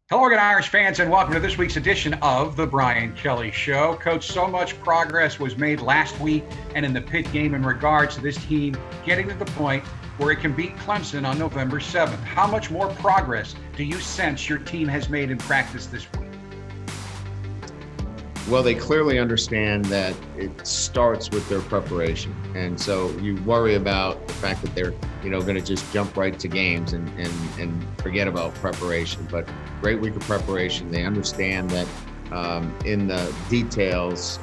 Hello again, Irish fans, and welcome to this week's edition of The Brian Kelly Show. Coach, so much progress was made last week and in the Pitt game in regards to this team getting to the point where it can beat Clemson on November 7th. How much more progress do you sense your team has made in practice this week? Well, they clearly understand that it starts with their preparation. And so you worry about the fact that they're, going to just jump right to games and forget about preparation. But great week of preparation. They understand that in the details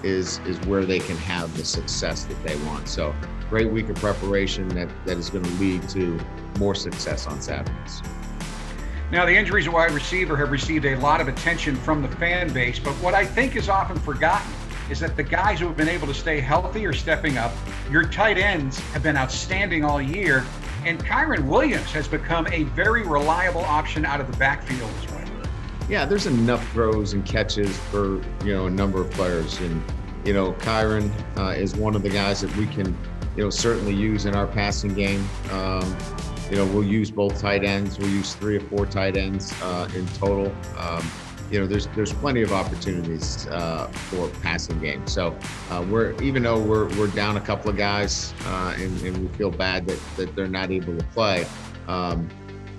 is where they can have the success that they want. So great week of preparation that is going to lead to more success on Saturdays. Now, the injuries at wide receiver have received a lot of attention from the fan base, but what I think is often forgotten is that the guys who have been able to stay healthy are stepping up. Your tight ends have been outstanding all year, and Kyren Williams has become a very reliable option out of the backfield as well. Yeah, there's enough throws and catches for, a number of players. And, Kyren is one of the guys that we can, certainly use in our passing game. We'll use both tight ends. We'll use 3 or 4 tight ends in total. There's plenty of opportunities for passing game. So even though we're down a couple of guys and we feel bad that they're not able to play,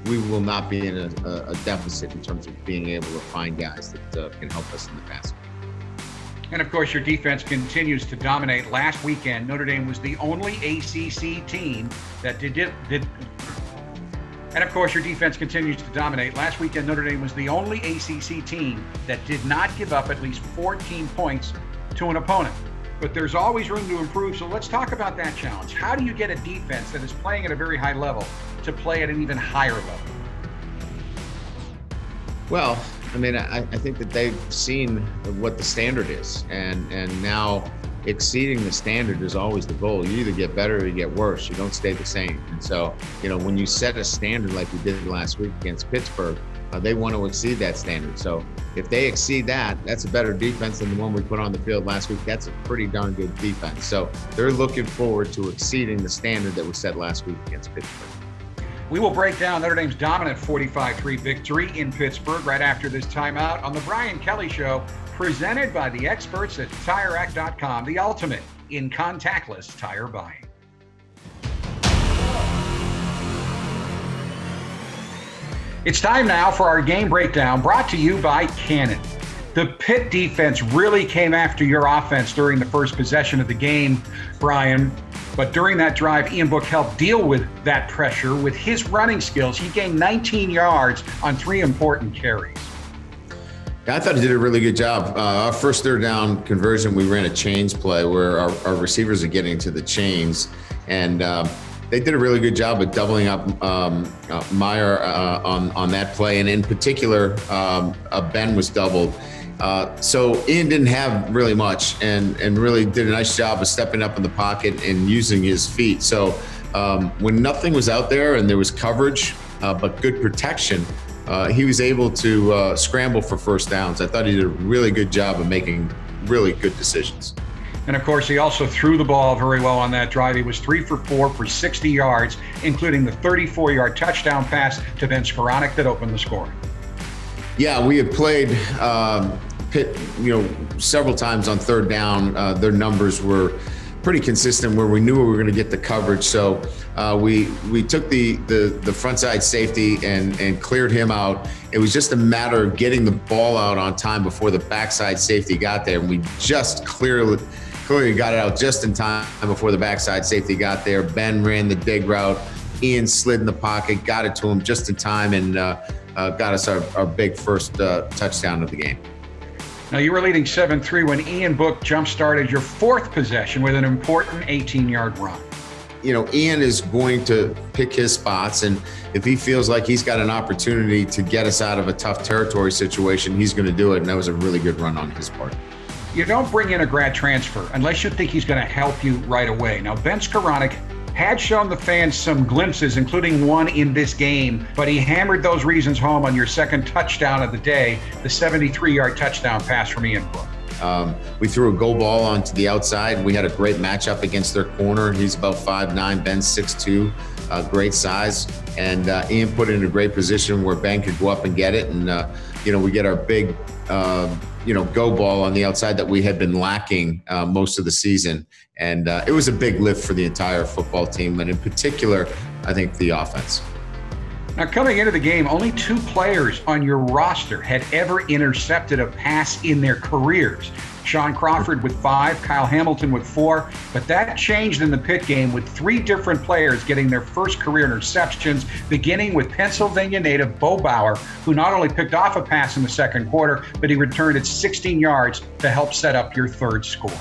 we will not be in a deficit in terms of being able to find guys that can help us in the passing. And of course, your defense continues to dominate. Last weekend, Notre Dame was the only ACC team that And of course, your defense continues to dominate. Last weekend, Notre Dame was the only ACC team that did not give up at least 14 points to an opponent. But there's always room to improve, so let's talk about that challenge. How do you get a defense that is playing at a very high level to play at an even higher level? Well, I think that they've seen what the standard is, and now exceeding the standard is always the goal. You either get better or you get worse. You don't stay the same. And so, when you set a standard like we did last week against Pittsburgh, they want to exceed that standard. So if they exceed that, that's a better defense than the one we put on the field last week. That's a pretty darn good defense. So they're looking forward to exceeding the standard that was set last week against Pittsburgh. We will break down Notre Dame's dominant 45-3 victory in Pittsburgh right after this timeout on The Brian Kelly Show, presented by the experts at TireRack.com, the ultimate in contactless tire buying. It's time now for our game breakdown, brought to you by Canon. The Pitt defense really came after your offense during the first possession of the game, Brian. But during that drive, Ian Book helped deal with that pressure with his running skills. He gained 19 yards on 3 important carries. I thought he did a really good job. Our first third down conversion, we ran a chains play where our receivers are getting to the chains, and they did a really good job of doubling up Meyer on that play, and in particular, Ben was doubled. So Ian didn't have really much and really did a nice job of stepping up in the pocket and using his feet. So when nothing was out there and there was coverage, but good protection, he was able to scramble for first downs. I thought he did a really good job of making really good decisions. And of course, he also threw the ball very well on that drive. He was 3 for 4 for 60 yards, including the 34-yard touchdown pass to Ben Skoranek that opened the scoring. Yeah, we had played Pitt, several times on third down. Their numbers were pretty consistent where we knew we were going to get the coverage. So we took the front side safety and cleared him out. It was just a matter of getting the ball out on time before the backside safety got there. And we just clearly got it out just in time before the backside safety got there. Ben ran the dig route. Ian slid in the pocket, got it to him just in time, and got us our big first touchdown of the game. Now, you were leading 7-3 when Ian Book jump-started your 4th possession with an important 18-yard run. Ian is going to pick his spots, and if he feels like he's got an opportunity to get us out of a tough territory situation, he's going to do it, and that was a really good run on his part. You don't bring in a grad transfer unless you think he's going to help you right away. Now, Ben Skoranek had shown the fans some glimpses, including one in this game, but he hammered those reasons home on your second touchdown of the day, the 73-yard touchdown pass from Ian Book. We threw a go ball onto the outside. We had a great matchup against their corner. He's about 5'9", Ben's 6'2". great size, and Ian put it in a great position where Ben could go up and get it. And, we get our big, go ball on the outside that we had been lacking most of the season. And it was a big lift for the entire football team, and in particular, I think the offense. Now, coming into the game, only 2 players on your roster had ever intercepted a pass in their careers. Sean Crawford with 5, Kyle Hamilton with 4, but that changed in the Pitt game with 3 different players getting their first career interceptions, beginning with Pennsylvania native Bo Bauer, who not only picked off a pass in the second quarter, but he returned it 16 yards to help set up your third score.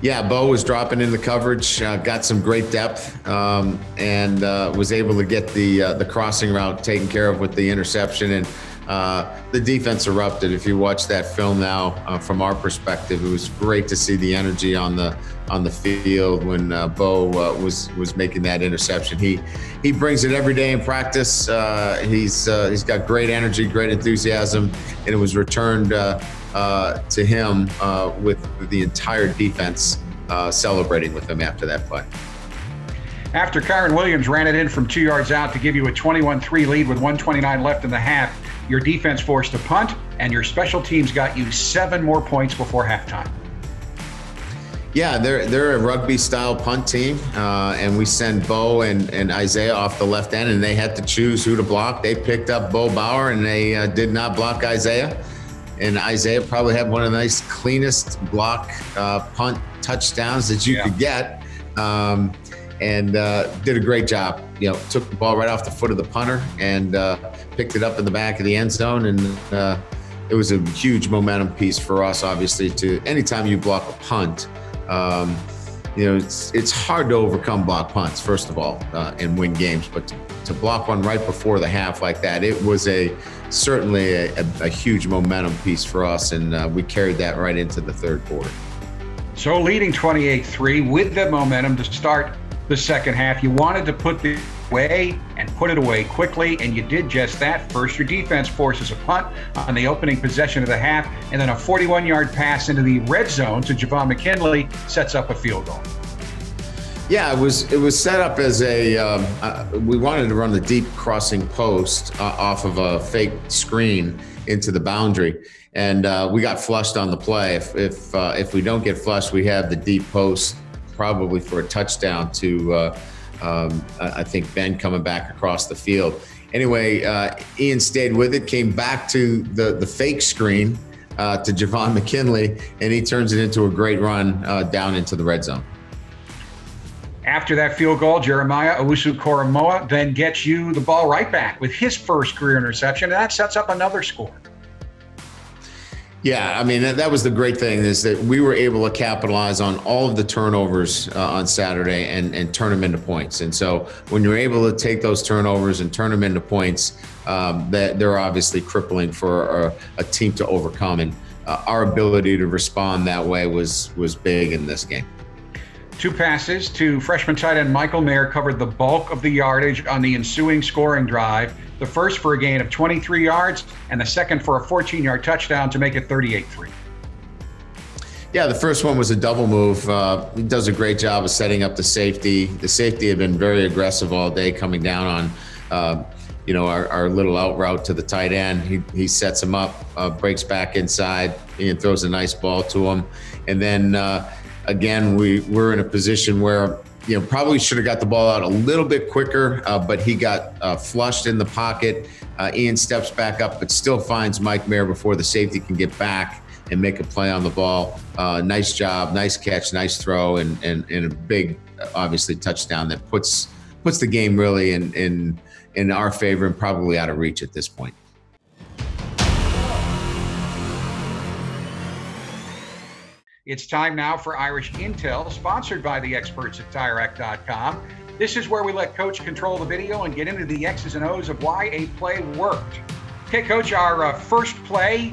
Yeah, Bo was dropping in the coverage, got some great depth, and was able to get the crossing route taken care of with the interception. And the defense erupted. If you watch that film now, from our perspective, it was great to see the energy on the field when Bo was making that interception. He brings it every day in practice. He's got great energy, great enthusiasm, and it was returned to him with the entire defense celebrating with him after that play. After Kyron Williams ran it in from 2 yards out to give you a 21-3 lead with 1:29 left in the half, your defense forced a punt, and your special teams got you 7 more points before halftime. Yeah, they're a rugby-style punt team, and we send Bo and Isaiah off the left end, and they had to choose who to block. They picked up Bo Bauer, and they did not block Isaiah. And Isaiah probably had one of the nice, cleanest block punt touchdowns that you could get, and did a great job. Took the ball right off the foot of the punter and picked it up in the back of the end zone, and it was a huge momentum piece for us. Obviously, to anytime you block a punt, it's hard to overcome block punts, first of all, and win games. But to block one right before the half like that, it was certainly a huge momentum piece for us, and we carried that right into the third quarter. So leading 28-3 with the momentum to start the second half, you wanted to put it away and put it away quickly, and you did just that. First, your defense forces a punt on the opening possession of the half, and then a 41-yard pass into the red zone to Javon McKinley sets up a field goal. Yeah, it was set up as we wanted to run the deep crossing post off of a fake screen into the boundary, and we got flushed on the play. If we don't get flushed, we have the deep post probably for a touchdown to I think Ben coming back across the field. Anyway, Ian stayed with it, came back to the fake screen to Javon McKinley, and he turns it into a great run down into the red zone. After that field goal, Jeremiah Owusu-Koramoah then gets you the ball right back with his first career interception, and that sets up another score. Yeah, I mean, that was the great thing, is that we were able to capitalize on all of the turnovers on Saturday and turn them into points. And so when you're able to take those turnovers and turn them into points, that they're obviously crippling for a team to overcome. And our ability to respond that way was big in this game. 2 passes to freshman tight end Michael Mayer covered the bulk of the yardage on the ensuing scoring drive. The first for a gain of 23 yards, and the second for a 14-yard touchdown to make it 38-3. Yeah, the first one was a double move. He does a great job of setting up the safety. The safety had been very aggressive all day, coming down on our little out route to the tight end. He sets him up, breaks back inside, and throws a nice ball to him. And then again, we're in a position where probably should have got the ball out a little bit quicker, but he got flushed in the pocket. Ian steps back up, but still finds Mike Mayer before the safety can get back and make a play on the ball. Nice job, nice catch, nice throw, and a big, obviously, touchdown that puts the game really in our favor and probably out of reach at this point. It's time now for Irish Intel, sponsored by the experts at TireRack.com. This is where we let Coach control the video and get into the X's and O's of why a play worked. Okay, Coach, our first play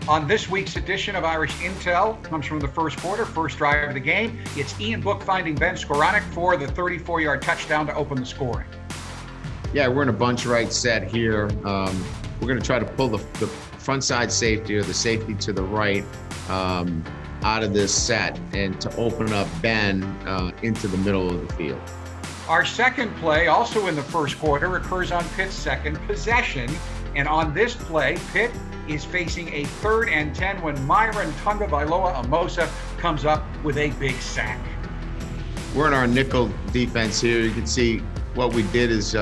on this week's edition of Irish Intel comes from the first quarter, first drive of the game. It's Ian Book finding Ben Skoranek for the 34-yard touchdown to open the scoring. Yeah, we're in a bunch right set here. We're going to try to pull the front side safety or the safety to the right out of this set and to open up Ben into the middle of the field. Our second play, also in the first quarter, occurs on Pitt's second possession. And on this play, Pitt is facing a 3rd and 10 when Myron Tungavailoa Amosa comes up with a big sack. We're in our nickel defense here. You can see what we did is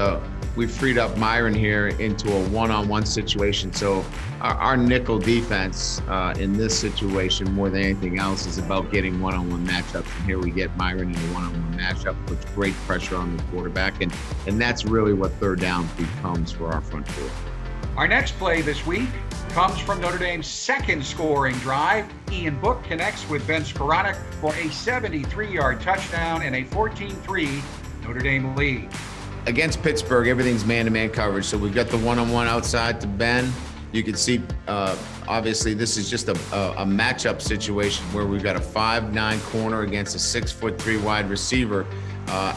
we freed up Myron here into a one-on-one situation. So our nickel defense in this situation, more than anything else, is about getting one-on-one matchups. And here we get Myron in a one-on-one matchup, puts great pressure on the quarterback. And that's really what 3rd down becomes for our front four. Our next play this week comes from Notre Dame's second scoring drive. Ian Book connects with Ben Skoranek for a 73-yard touchdown and a 14-3 Notre Dame lead. Against Pittsburgh, everything's man-to-man coverage. So we've got the one-on-one outside to Ben. You can see, obviously, this is just a matchup situation where we've got a 5'9" corner against a 6'3" wide receiver,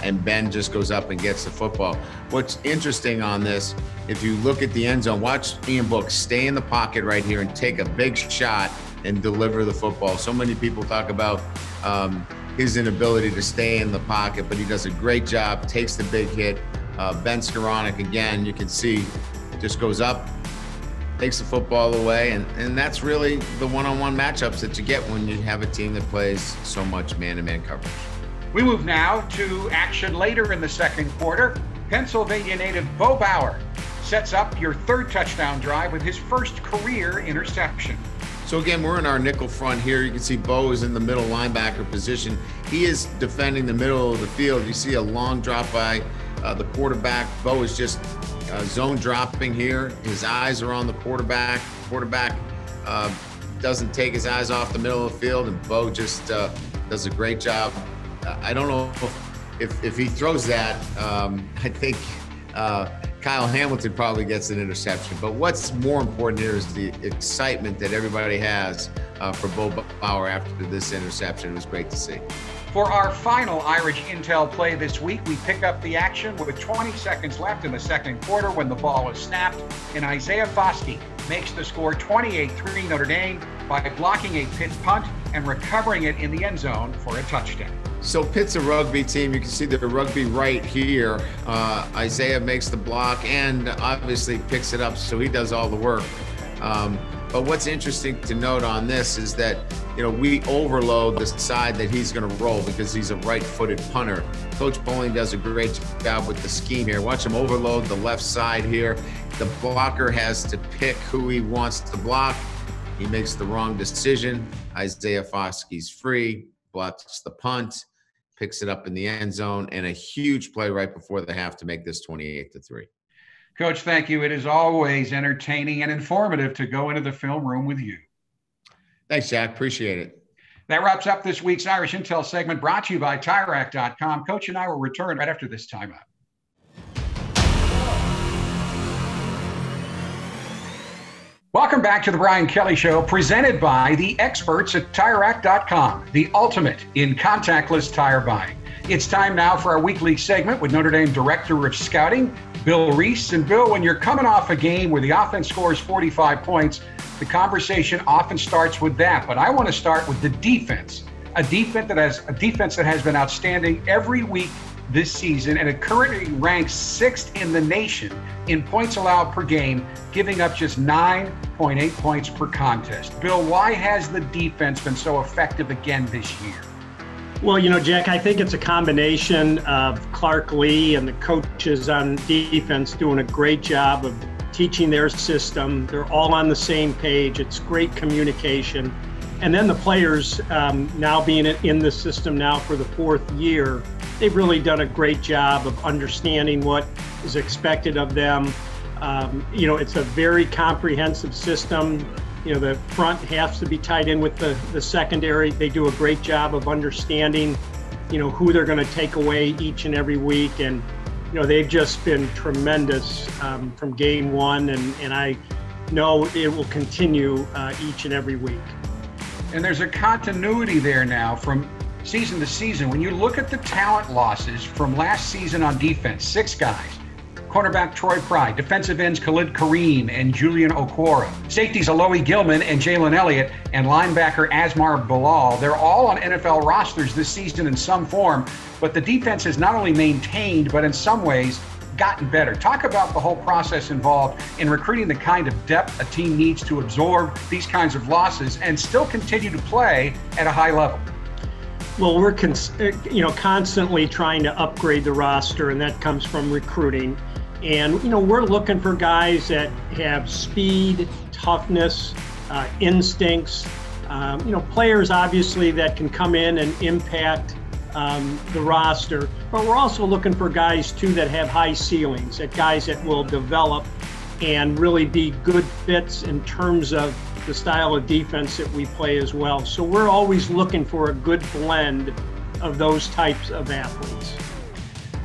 and Ben just goes up and gets the football. What's interesting on this, if you look at the end zone, watch Ian Book stay in the pocket right here and take a big shot and deliver the football. So many people talk about his inability to stay in the pocket, but he does a great job, takes the big hit. Ben Skoranek, again, you can see, just goes up, takes the football away, and that's really the one-on-one matchups that you get when you have a team that plays so much man-to-man coverage. We move now to action later in the second quarter. Pennsylvania native Bo Bauer sets up your 3rd touchdown drive with his first career interception. So again, we're in our nickel front here. You can see Bo is in the middle linebacker position. He is defending the middle of the field. You see a long drop by the quarterback. Bo is just zone dropping here. His eyes are on the quarterback. Quarterback doesn't take his eyes off the middle of the field, and Bo just does a great job. I don't know if he throws that. I think Kyle Hamilton probably gets an interception. But what's more important here is the excitement that everybody has for Bo Bauer after this interception. It was great to see. For our final Irish Intel play this week, we pick up the action with 20 seconds left in the second quarter when the ball is snapped, and Isaiah Foskey makes the score 28-3 Notre Dame by blocking a Pitt punt and recovering it in the end zone for a touchdown. So Pitt's a rugby team. You can see the rugby right here. Isaiah makes the block and obviously picks it up, so he does all the work. But what's interesting to note on this is that, we overload the side that he's going to roll because he's a right-footed punter. Coach Bowling does a great job with the scheme here. Watch him overload the left side here. The blocker has to pick who he wants to block. He makes the wrong decision. Isaiah Foskey's free, blocks the punt, picks it up in the end zone, and a huge play right before the half to make this 28-3. Coach, thank you. It is always entertaining and informative to go into the film room with you. Thanks, Jack. Appreciate it. That wraps up this week's Irish Intel segment brought to you by TireRack.com. Coach and I will return right after this timeout. Welcome back to the Brian Kelly Show, presented by the experts at TireRack.com, the ultimate in contactless tire buying. It's time now for our weekly segment with Notre Dame Director of Scouting, Bill Reese. And Bill, when you're coming off a game where the offense scores 45 points, the conversation often starts with that. But I want to start with the defense, a defense that has been outstanding every week this season, and it currently ranks 6th in the nation in points allowed per game, giving up just 9.8 points per contest. Bill, why has the defense been so effective again this year? Well, Jack, I think it's a combination of Clark Lee and the coaches on defense doing a great job of teaching their system. They're all on the same page. It's great communication. And then the players now being in the system now for the 4th year, they've really done a great job of understanding what is expected of them. It's a very comprehensive system. The front has to be tied in with the secondary. They do a great job of understanding, who they're going to take away each and every week. And, they've just been tremendous from game one. And I know it will continue each and every week. And there's a continuity there now from season to season. When you look at the talent losses from last season on defense, 6 guys, cornerback Troy Pride, defensive ends Khalid Kareem and Julian Okwara, safeties Alohi Gilman and Jalen Elliott, and linebacker Asmar Bilal. They're all on NFL rosters this season in some form, but the defense has not only maintained, but in some ways gotten better. Talk about the whole process involved in recruiting the kind of depth a team needs to absorb these kinds of losses and still continue to play at a high level. Well, we're constantly trying to upgrade the roster, and that comes from recruiting. And we're looking for guys that have speed, toughness, instincts. Players obviously that can come in and impact the roster. But we're also looking for guys too that have high ceilings, that guys that will develop and really be good fits in terms of the style of defense that we play as well. So we're always looking for a good blend of those types of athletes.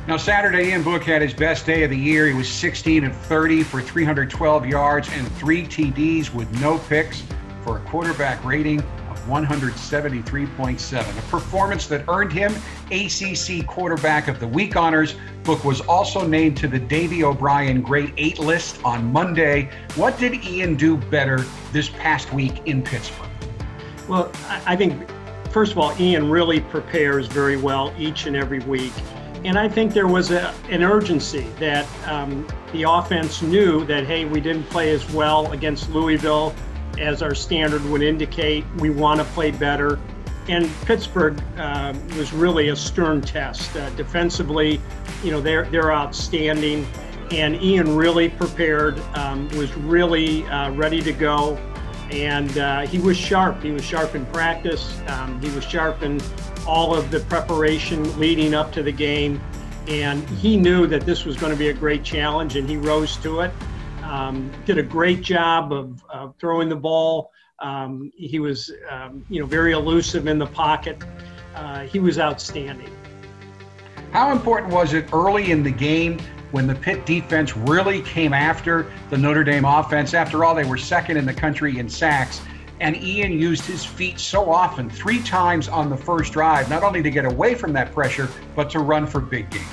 Now, Saturday, Ian Book had his best day of the year. He was 16 of 30 for 312 yards and 3 TDs with no picks for a quarterback rating of 173.7, a performance that earned him ACC Quarterback of the Week honors. Book was also named to the Davey O'Brien Great 8 list on Monday. What did Ian do better this past week in Pittsburgh? Well, I think, first of all, Ian really prepares very well each and every week. And I think there was an urgency that the offense knew that, hey, we didn't play as well against Louisville as our standard would indicate. We want to play better. And Pittsburgh was really a stern test. Defensively, they're outstanding. And Ian really prepared, was really ready to go. And he was sharp. He was sharp in practice. He was sharp in all of the preparation leading up to the game. And he knew that this was going to be a great challenge, and he rose to it. Did a great job of throwing the ball. He was, very elusive in the pocket. He was outstanding. How important was it early in the game when the Pitt defense really came after the Notre Dame offense? After all, they were second in the country in sacks, and Ian used his feet so often, 3 times on the first drive, not only to get away from that pressure, but to run for big gains.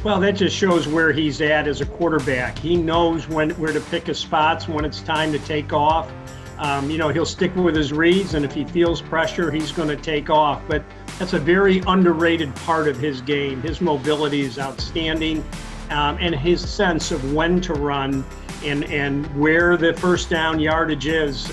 Well, that just shows where he's at as a quarterback. He knows where to pick his spots, when it's time to take off. He'll stick with his reads, and if he feels pressure, he's going to take off. But that's a very underrated part of his game. His mobility is outstanding, and his sense of when to run and where the first down yardage is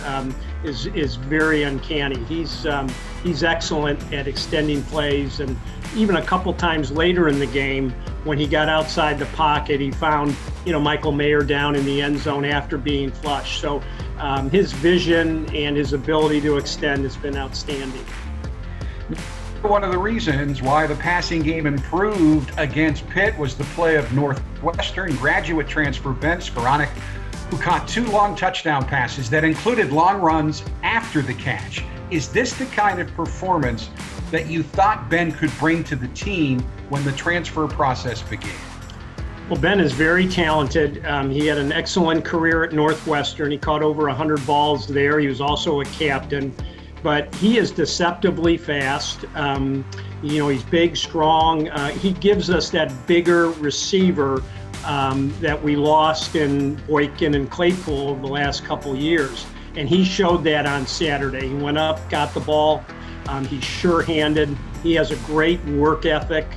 very uncanny. He's excellent at extending plays, and even a couple times later in the game, when he got outside the pocket, he found Michael Mayer down in the end zone after being flushed. So his vision and his ability to extend has been outstanding. One of the reasons why the passing game improved against Pitt was the play of Northwestern graduate transfer Ben Skoranek, who caught 2 long touchdown passes that included long runs after the catch. Is this the kind of performance that you thought Ben could bring to the team when the transfer process began? Well, Ben is very talented. He had an excellent career at Northwestern. He caught over 100 balls there. He was also a captain. But he is deceptively fast. He's big, strong. He gives us that bigger receiver that we lost in Boykin and Claypool over the last couple years. And he showed that on Saturday. He went up, got the ball. He's sure-handed. He has a great work ethic.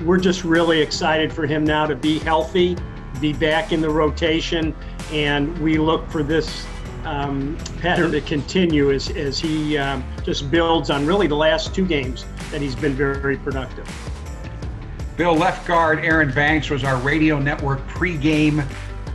We're just really excited for him now to be healthy, be back in the rotation, and we look for this pattern to continue as he just builds on really the last 2 games that he's been very, very productive. Bill, left guard Aaron Banks was our radio network pregame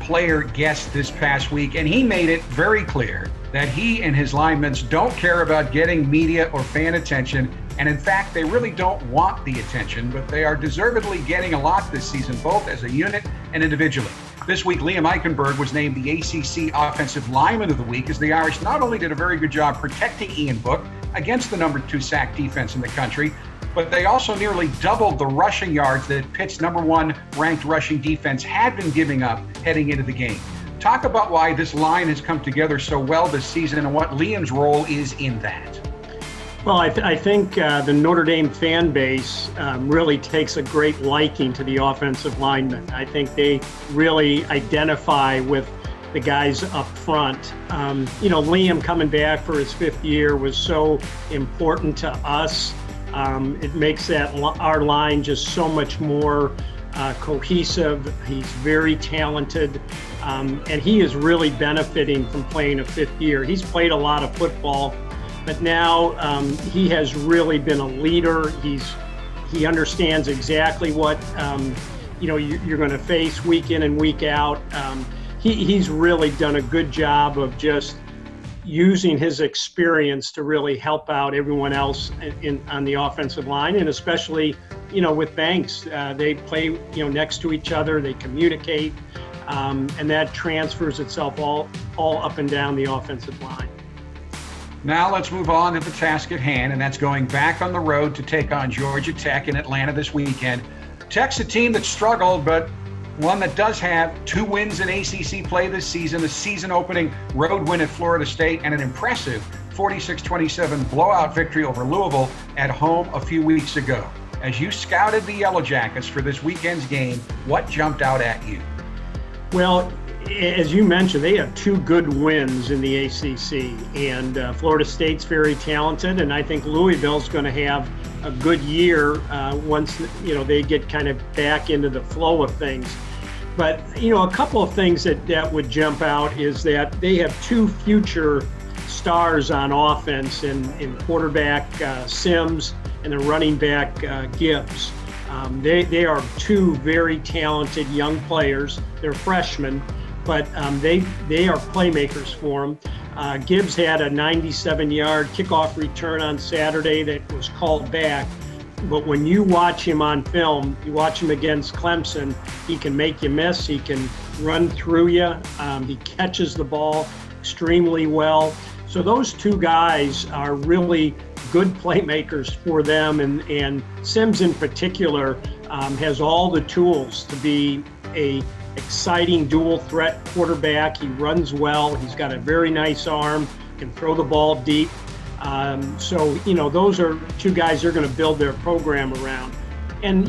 player guest this past week, and he made it very clear that he and his linemen don't care about getting media or fan attention, and in fact, they really don't want the attention, but they are deservedly getting a lot this season, both as a unit and individually. This week, Liam Eichenberg was named the ACC Offensive Lineman of the Week, as the Irish not only did a very good job protecting Ian Book against the number 2 sack defense in the country, but they also nearly doubled the rushing yards that Pitt's number 1 ranked rushing defense had been giving up heading into the game. Talk about why this line has come together so well this season and what Liam's role is in that. Well, I think the Notre Dame fan base really takes a great liking to the offensive linemen. I think they really identify with the guys up front. Liam coming back for his 5th year was so important to us. It makes our line just so much more cohesive. He's very talented, and he is really benefiting from playing a 5th year. He's played a lot of football, but now he has really been a leader. He understands exactly what you're going to face week in and week out. He's really done a good job of just using his experience to really help out everyone else on the offensive line, and especially with Banks. They play next to each other, they communicate, and that transfers itself all up and down the offensive line. Now let's move on to the task at hand, and that's going back on the road to take on Georgia Tech in Atlanta this weekend. Tech's a team that struggled, but one that does have 2 wins in ACC play this season, a season-opening road win at Florida State, and an impressive 46-27 blowout victory over Louisville at home a few weeks ago. As you scouted the Yellow Jackets for this weekend's game, what jumped out at you? Well, as you mentioned, they have 2 good wins in the ACC, and Florida State's very talented, and I think Louisville's going to have a good year once they get kind of back into the flow of things. But a couple of things that would jump out is that they have 2 future stars on offense in quarterback Sims and the running back Gibbs. They are 2 very talented young players. They're freshmen, but they are playmakers for them. Gibbs had a 97-yard kickoff return on Saturday that was called back. But when you watch him on film, you watch him against Clemson, he can make you miss, he can run through you, he catches the ball extremely well. So those 2 guys are really good playmakers for them, and Sims in particular has all the tools to be a exciting dual threat quarterback. He runs well, he's got a very nice arm, can throw the ball deep. So those are 2 guys they're going to build their program around. And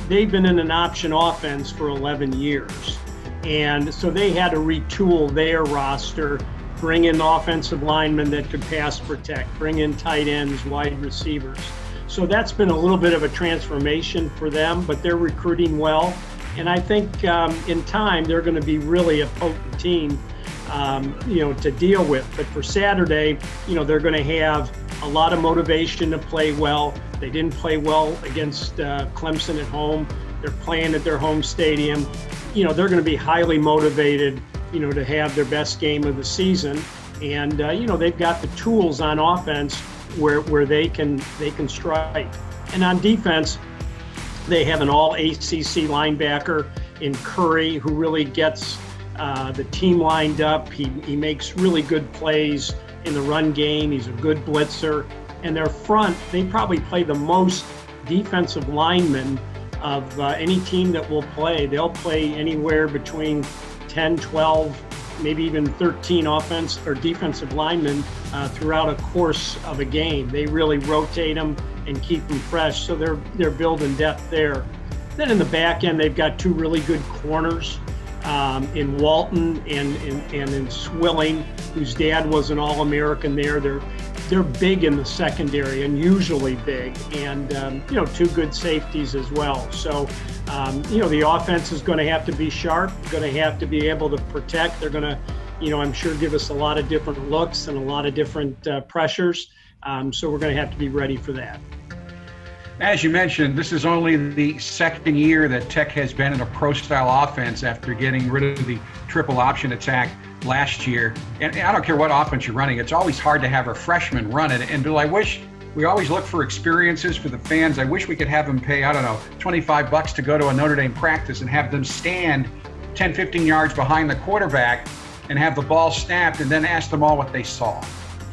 they've been in an option offense for 11 years, and so they had to retool their roster, bring in offensive linemen that could pass protect, bring in tight ends, wide receivers. So that's been a little bit of a transformation for them, but they're recruiting well. And I think in time, they're going to be really a potent team, to deal with. But for Saturday, they're going to have a lot of motivation to play well. They didn't play well against Clemson at home. They're playing at their home stadium. They're going to be highly motivated, to have their best game of the season. And, they've got the tools on offense where they can strike. And on defense, they have an all-ACC linebacker in Curry who really gets the team lined up. He makes really good plays in the run game. He's a good blitzer. And their front, they probably play the most defensive linemen of any team that will play. They'll play anywhere between 10, 12, maybe even 13 offense or defensive linemen throughout a course of a game. They really rotate them and keep them fresh, so they're building depth there. Then in the back end, they've got 2 really good corners in Walton and in Swilling, whose dad was an All-American there. They're big in the secondary, unusually big, and 2 good safeties as well. So the offense is going to have to be sharp, going to have to be able to protect. They're going to, I'm sure, give us a lot of different looks and a lot of different pressures. So we're going to have to be ready for that. As you mentioned, this is only the 2nd year that Tech has been in a pro-style offense after getting rid of the triple option attack last year. And I don't care what offense you're running, it's always hard to have a freshman run it. And Bill, I wish we always look for experiences for the fans. I wish we could have them pay, $25 to go to a Notre Dame practice and have them stand 10, 15 yards behind the quarterback and have the ball snapped and then ask them all what they saw.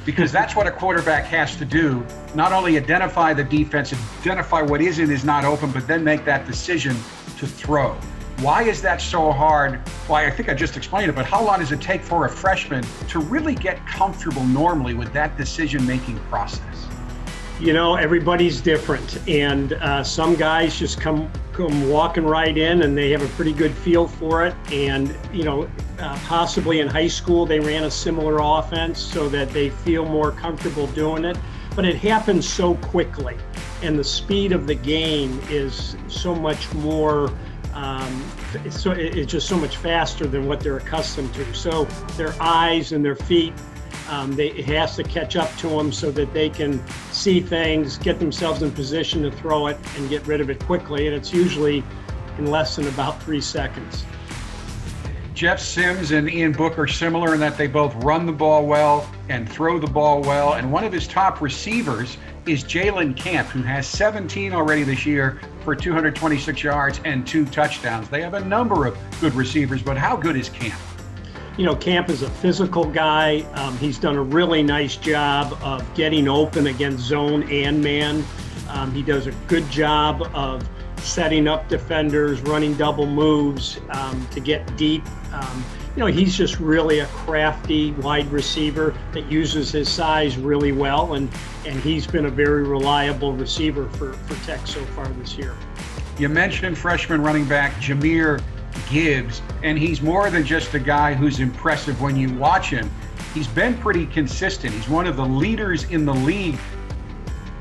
Because that's what a quarterback has to do, not only identify the defense, identify what is and is not open, but then make that decision to throw. Why is that so hard? Well, I think I just explained it, but how long does it take for a freshman to really get comfortable normally with that decision-making process? Everybody's different, and some guys just come walking right in, and they have a pretty good feel for it. And possibly in high school they ran a similar offense, so that they feel more comfortable doing it. But it happens so quickly, and the speed of the game is so much more. It's just so much faster than what they're accustomed to. So their eyes and their feet. It has to catch up to them so that they can see things, get themselves in position to throw it, and get rid of it quickly. And it's usually in less than about 3 seconds. Jeff Sims and Ian Book are similar in that they both run the ball well and throw the ball well. And one of his top receivers is Jalen Camp, who has 17 already this year for 226 yards and 2 touchdowns. They have a number of good receivers, but how good is Camp? Camp is a physical guy. He's done a really nice job of getting open against zone and man. He does a good job of setting up defenders, running double moves to get deep. He's just really a crafty wide receiver that uses his size really well, and he's been a very reliable receiver for Tech so far this year. You mentioned freshman running back Jamir Gibbs, and he's more than just a guy who's impressive when you watch him. He's been pretty consistent. He's one of the leaders in the league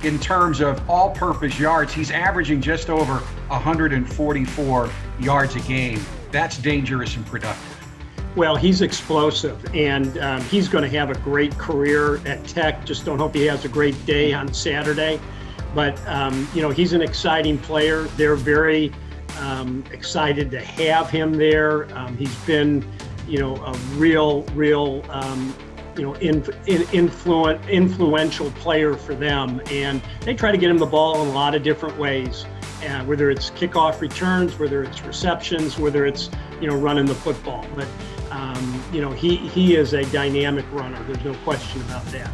in terms of all-purpose yards. He's averaging just over 144 yards a game. That's dangerous and productive. Well, he's explosive, and he's going to have a great career at Tech. Just don't hope he has a great day on Saturday. But, he's an exciting player. They're very excited to have him there. He's been, a real, influential player for them, and they try to get him the ball in a lot of different ways, whether it's kickoff returns, whether it's receptions, whether it's running the football. But he is a dynamic runner. There's no question about that.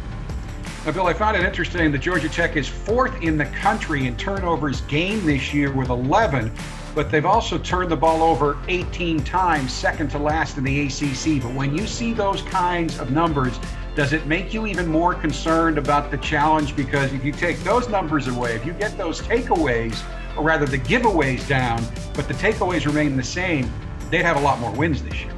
Now, Bill, I found it interesting that Georgia Tech is 4th in the country in turnovers gained this year with 11, but they've also turned the ball over 18 times, second to last in the ACC. But when you see those kinds of numbers, does it make you even more concerned about the challenge? Because if you take those numbers away, if you get those takeaways, or rather the giveaways down, but the takeaways remain the same, they'd have a lot more wins this year.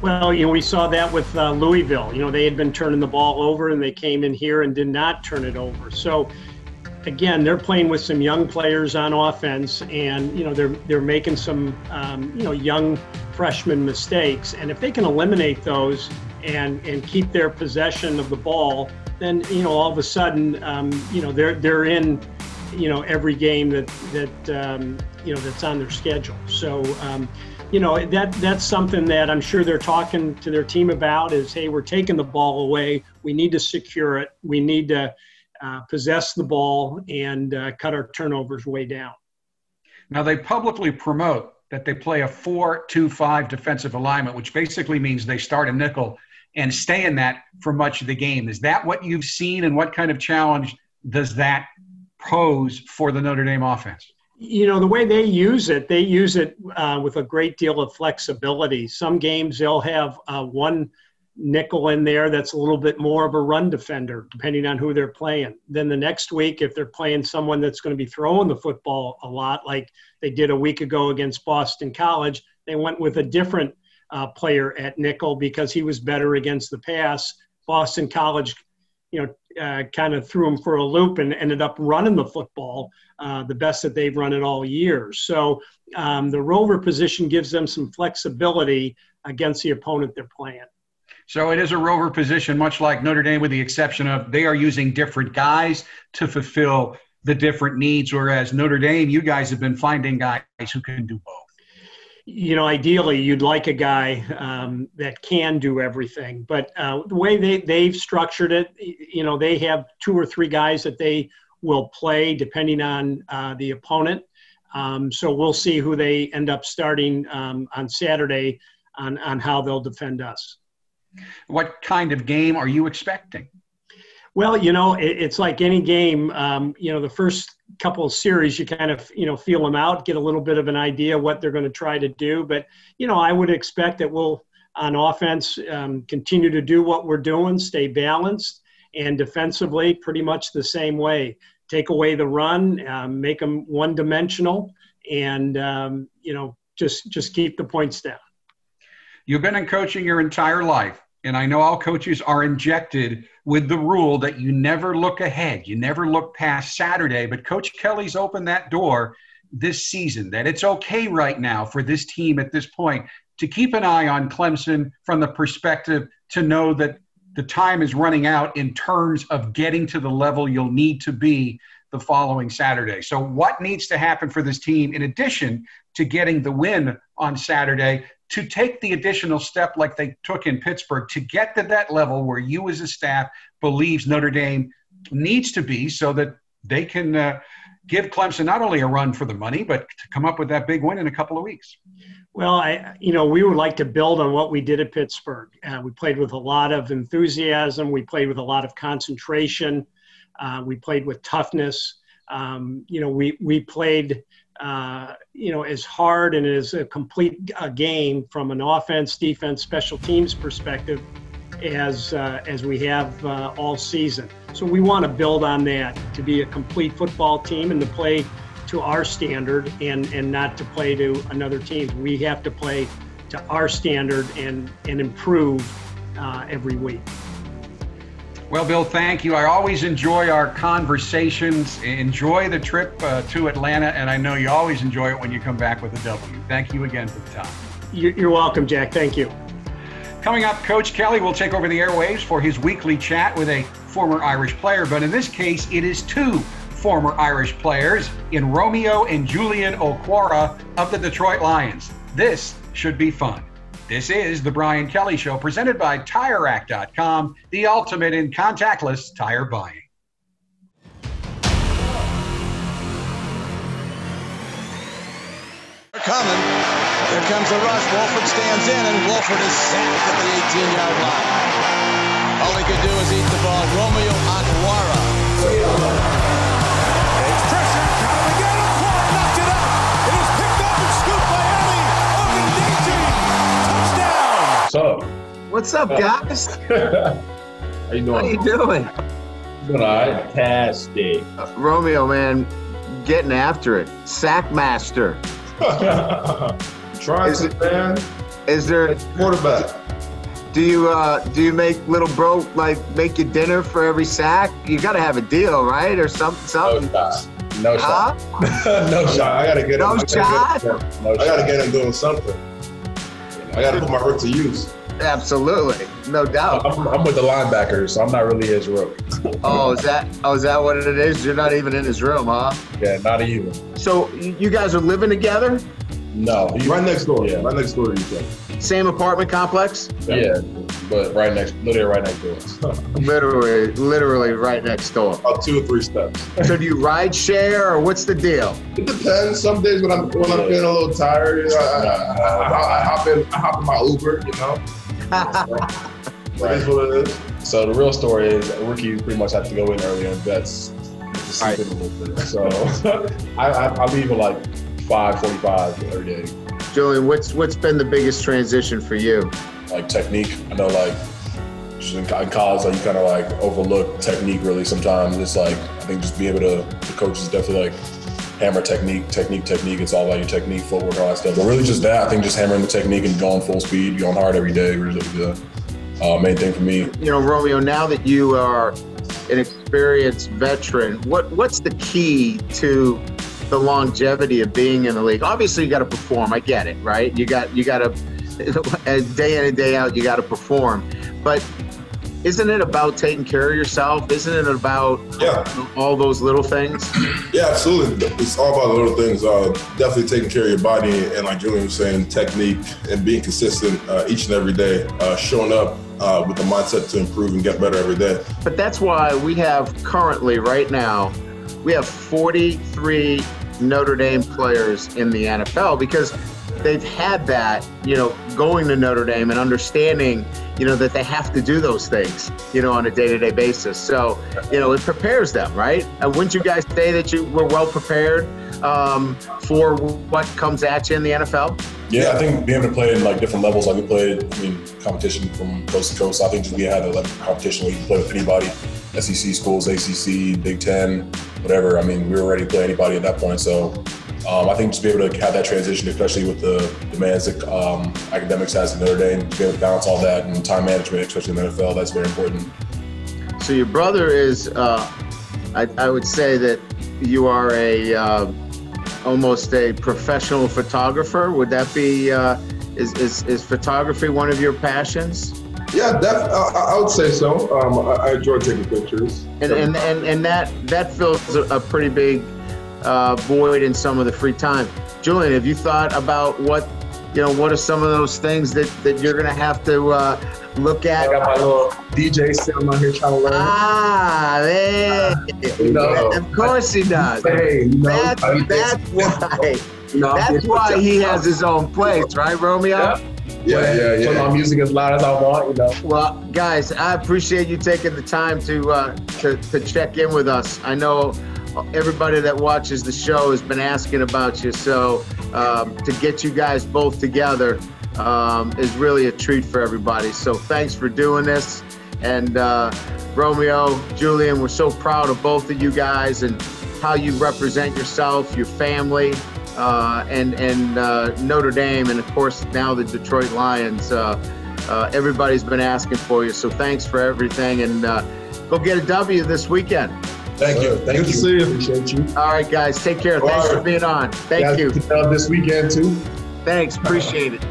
Well, we saw that with Louisville. They had been turning the ball over, and they came in here and did not turn it over. So, again, they're playing with some young players on offense, and they're making some young freshman mistakes. And if they can eliminate those and keep their possession of the ball, then all of a sudden they're in every game that's on their schedule. So. That's something that I'm sure they're talking to their team about is, hey, we're taking the ball away. We need to secure it. We need to possess the ball and cut our turnovers way down. Now, they publicly promote that they play a 4-2-5 defensive alignment, which basically means they start a nickel and stay in that for much of the game. Is that what you've seen, and what kind of challenge does that pose for the Notre Dame offense? The way they use it with a great deal of flexibility. Some games they'll have one nickel in there that's a little bit more of a run defender, depending on who they're playing. Then the next week, if they're playing someone that's going to be throwing the football a lot, like they did a week ago against Boston College, they went with a different player at nickel because he was better against the pass. Boston College kind of threw him for a loop and ended up running the football the best that they've run it all year. So the rover position gives them some flexibility against the opponent they're playing. So it is a rover position, much like Notre Dame, with the exception of they are using different guys to fulfill the different needs, whereas Notre Dame, you guys have been finding guys who can do both. Ideally, you'd like a guy that can do everything. But the way they've structured it, they have 2 or 3 guys that they will play depending on the opponent. So we'll see who they end up starting on Saturday on how they'll defend us. What kind of game are you expecting? Well, it's like any game. The first couple of series, you kind of, feel them out, get a little bit of an idea what they're going to try to do. But, I would expect that we'll, on offense, continue to do what we're doing, stay balanced, And defensively, pretty much the same way. Take away the run, make them one-dimensional, and just keep the points down. You've been in coaching your entire life, and I know all coaches are injected with the rule that you never look ahead. You never look past Saturday, but Coach Kelly's opened that door this season, that it's okay right now for this team at this point to keep an eye on Clemson from the perspective to know that the time is running out in terms of getting to the level you'll need to be the following Saturday. So what needs to happen for this team, in addition to getting the win on Saturday, to take the additional step like they took in Pittsburgh to get to that level where you as a staff believes Notre Dame needs to be, so that they can give Clemson not only a run for the money, but to come up with that big win in a couple of weeks? Well, we would like to build on what we did at Pittsburgh. We played with a lot of enthusiasm. We played with a lot of concentration. We played with toughness. We played, as hard and as a complete game from an offense, defense, special teams perspective as we have all season. So we want to build on that to be a complete football team and to play to our standard and not to play to another team. We have to play to our standard and improve every week. Well, Bill, thank you. I always enjoy our conversations. Enjoy the trip to Atlanta, and I know you always enjoy it when you come back with a W. Thank you again for the time. You're welcome, Jack. Thank you. Coming up, Coach Kelly will take over the airwaves for his weekly chat with a former Irish player, but in this case, it is two former Irish players in Romeo and Julian Okwara of the Detroit Lions. This should be fun. This is The Brian Kelly Show, presented by TireRack.com, the ultimate in contactless tire buying. They're coming. Here comes the rush. Wolford stands in, and Wolford is sacked at the 18-yard line. All he could do is eat the ball. Romeo Okwara. It's pressure. Coming again. Okwara knocked it out. It is picked up and scooped by Ali Ogundeji. Touchdown. What's up, guys? How you doing? How you doing? Doing all right. Fantastic. Romeo, man, getting after it. Sack master. Trying to, man. Is there Quarterback. Do you make little bro make you dinner for every sack? You got to have a deal, right, or something? No shot. No shot. I gotta get no him. Shot. I gotta get him doing something. I gotta put my rook to use. Absolutely, no doubt. I'm with the linebackers, so I'm not really his rook. Is that what it is? You're not even in his room, huh? Yeah, not even. So you guys are living together? No, right next door. Yeah, right next door to each other. Same apartment complex? Yeah, but literally right next door. literally right next door. About 2 or 3 steps. So do you ride share, or what's the deal? It depends. Some days when I'm feeling a little tired, I hop in my Uber, It is what it is. So the real story is rookies pretty much have to go in early and vets to sleep in a little bit. So I leave at like 5:45 every day. Julian, what's been the biggest transition for you? Like technique. I know, like just in college, like you kind of like overlook technique really sometimes. It's like I think just being able to, the coaches definitely like hammer technique. It's all about your technique, footwork, all that stuff. But really just that. I think just hammering the technique and going full speed, going hard every day really the main thing for me. Romeo, now that you are an experienced veteran, what's the key to the longevity of being in the league? Obviously, you got to perform. I get it, right? You got to day in and day out, you got to perform. But isn't it about taking care of yourself? Isn't it about all those little things? Yeah, absolutely. It's all about the little things. Definitely taking care of your body, and like Julian was saying, technique and being consistent each and every day, showing up with the mindset to improve and get better every day. But that's why we have currently, right now, we have 43 Notre Dame players in the NFL, because they've had that, going to Notre Dame and understanding, that they have to do those things, on a day-to-day basis. So, it prepares them, right? And wouldn't you guys say that you were well prepared for what comes at you in the NFL? Yeah, I think being able to play in like different levels, like we played, competition from coast to coast. So I think just we had a competition where you can play with anybody, SEC schools, ACC, Big Ten, whatever. We were ready to play anybody at that point. So I think just be able to have that transition, especially with the demands that academics has in Notre Dame, to be able to balance all that and time management, especially in the NFL, that's very important. So your brother is, I would say that you are almost a professional photographer. Would that be, is photography one of your passions? Yeah, I would say so. I enjoy taking pictures. And that fills a pretty big void in some of the free time. Julian, have you thought about what are some of those things that you're going to have to look at? I got my little DJ sitting on here trying to learn. Of course he does. Hey, that's why he has his own place, right, Romeo? Yeah. Put my music as loud as I want, Well, guys, I appreciate you taking the time to check in with us. I know everybody that watches the show has been asking about you, so to get you guys both together is really a treat for everybody. So thanks for doing this. And Romeo, Julian, we're so proud of both of you guys and how you represent yourself, your family, and Notre Dame, and of course now the Detroit Lions. Everybody's been asking for you, so thanks for everything, and go get a W this weekend. Thank you. Good to see you. Appreciate you. All right, guys, take care. Thanks for being on. Thank you. This weekend too. Thanks, appreciate it.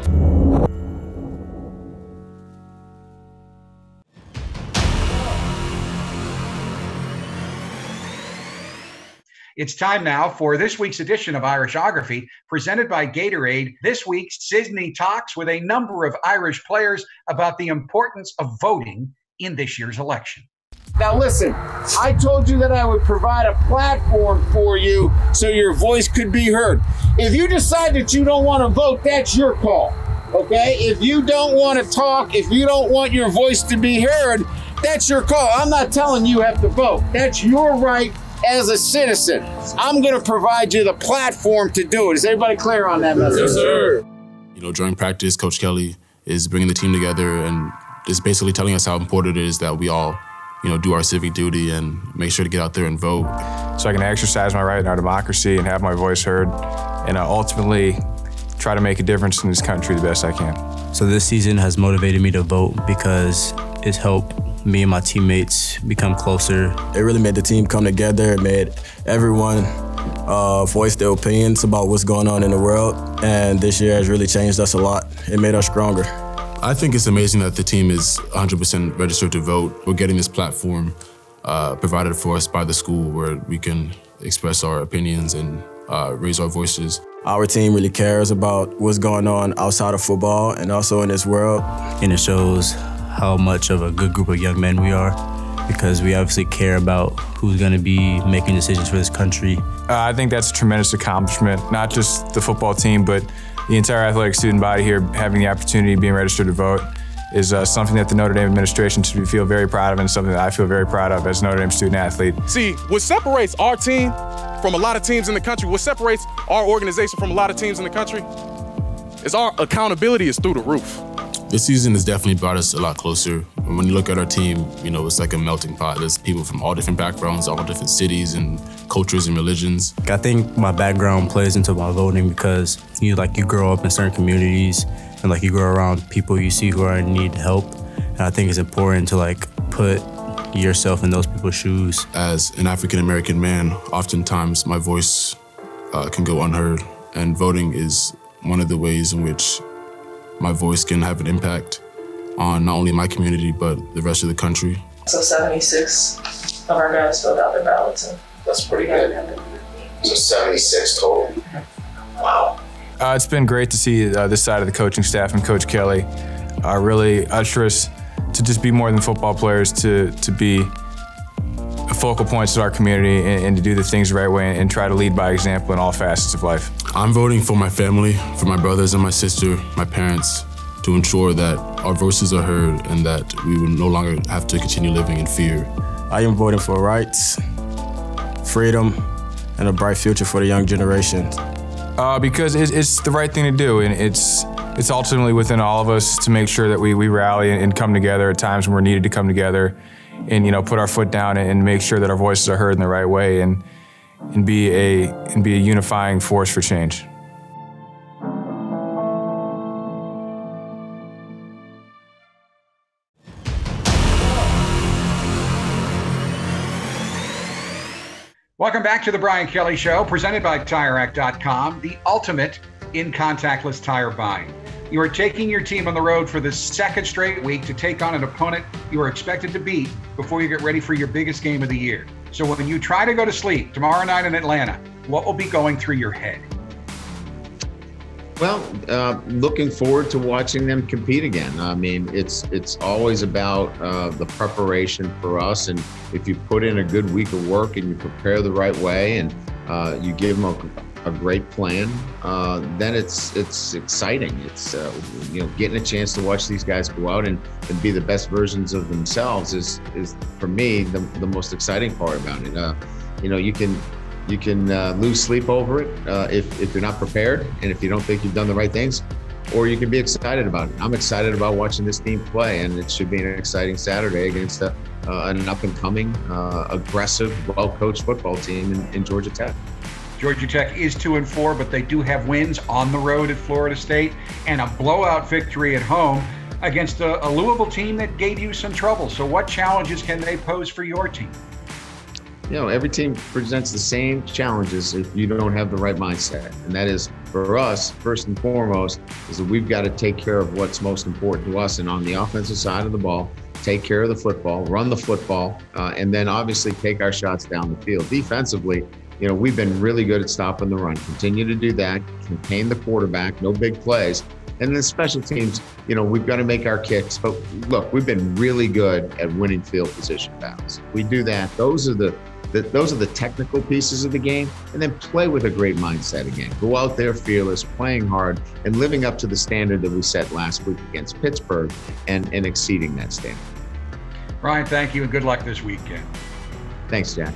It's time now for this week's edition of Irishography, presented by Gatorade. This week, Sydney talks with a number of Irish players about the importance of voting in this year's election. Now listen, I told you that I would provide a platform for you so your voice could be heard. If you decide that you don't want to vote, that's your call, okay? If you don't want to talk, if you don't want your voice to be heard, that's your call. I'm not telling you have to vote. That's your right as a citizen. I'm going to provide you the platform to do it. Is everybody clear on that message? Yes, sir. During practice, Coach Kelly is bringing the team together and is basically telling us how important it is that we all do our civic duty and make sure to get out there and vote. So I can exercise my right in our democracy and have my voice heard, and ultimately try to make a difference in this country the best I can. So this season has motivated me to vote because it's helped me and my teammates become closer. It really made the team come together. It made everyone voice their opinions about what's going on in the world, and this year has really changed us a lot. It made us stronger. I think it's amazing that the team is 100% registered to vote. We're getting this platform provided for us by the school where we can express our opinions and raise our voices. Our team really cares about what's going on outside of football and also in this world. And it shows how much of a good group of young men we are, because we obviously care about who's going to be making decisions for this country. I think that's a tremendous accomplishment, not just the football team, but the entire athletic student body here having the opportunity of being registered to vote is something that the Notre Dame administration should feel very proud of, and something that I feel very proud of as a Notre Dame student athlete. See, what separates our team from a lot of teams in the country, what separates our organization from a lot of teams in the country, is our accountability is through the roof. This season has definitely brought us a lot closer. And when you look at our team, it's like a melting pot. There's people from all different backgrounds, all different cities and cultures and religions. I think my background plays into my voting because you grow up in certain communities and you grow around people you see who are in need of help. And I think it's important to put yourself in those people's shoes. As an African-American man, oftentimes my voice can go unheard, and voting is one of the ways in which my voice can have an impact on not only my community, but the rest of the country. So 76 of our guys filled out their ballots, and that's pretty good. So 76 total. Wow. It's been great to see this side of the coaching staff and Coach Kelly really usher us to just be more than football players, to be focal points of our community and to do the things the right way and try to lead by example in all facets of life. I'm voting for my family, for my brothers and my sister, my parents, to ensure that our voices are heard and that we will no longer have to continue living in fear. I am voting for rights, freedom, and a bright future for the young generation. Because it's the right thing to do, and it's ultimately within all of us to make sure that we rally and come together at times when we're needed to come together, and put our foot down and make sure that our voices are heard in the right way, and be a unifying force for change. Welcome back to the Brian Kelly Show, presented by TireRack.com, the ultimate in contactless tire buying. You are taking your team on the road for the second straight week to take on an opponent you are expected to beat before you get ready for your biggest game of the year. So when you try to go to sleep tomorrow night in Atlanta, what will be going through your head? Well, looking forward to watching them compete again. I mean, it's always about the preparation for us, and if you put in a good week of work and you prepare the right way, and you give them a great plan, then it's exciting. It's getting a chance to watch these guys go out and be the best versions of themselves is for me the most exciting part about it. You can lose sleep over it if you're not prepared and if you don't think you've done the right things, or you can be excited about it. I'm excited about watching this team play, and it should be an exciting Saturday against an up-and-coming, aggressive, well-coached football team in Georgia Tech. Georgia Tech is 2-4, but they do have wins on the road at Florida State and a blowout victory at home against a Louisville team that gave you some trouble. So what challenges can they pose for your team? Every team presents the same challenges if you don't have the right mindset. And that is, for us, first and foremost, is that we've got to take care of what's most important to us. And on the offensive side of the ball, take care of the football, run the football, and then obviously take our shots down the field. Defensively, we've been really good at stopping the run. Continue to do that, contain the quarterback, no big plays. And then special teams, we've got to make our kicks. But look, we've been really good at winning field position battles. We do that. Those are the technical pieces of the game, and then play with a great mindset again. Go out there fearless, playing hard, and living up to the standard that we set last week against Pittsburgh and exceeding that standard. Brian, thank you, and good luck this weekend. Thanks, Jack.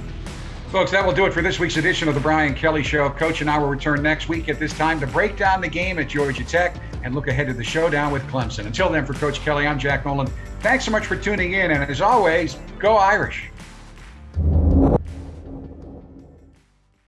Folks, that will do it for this week's edition of the Brian Kelly Show. Coach and I will return next week at this time to break down the game at Georgia Tech and look ahead to the showdown with Clemson. Until then, for Coach Kelly, I'm Jack Nolan. Thanks so much for tuning in, and as always, go Irish.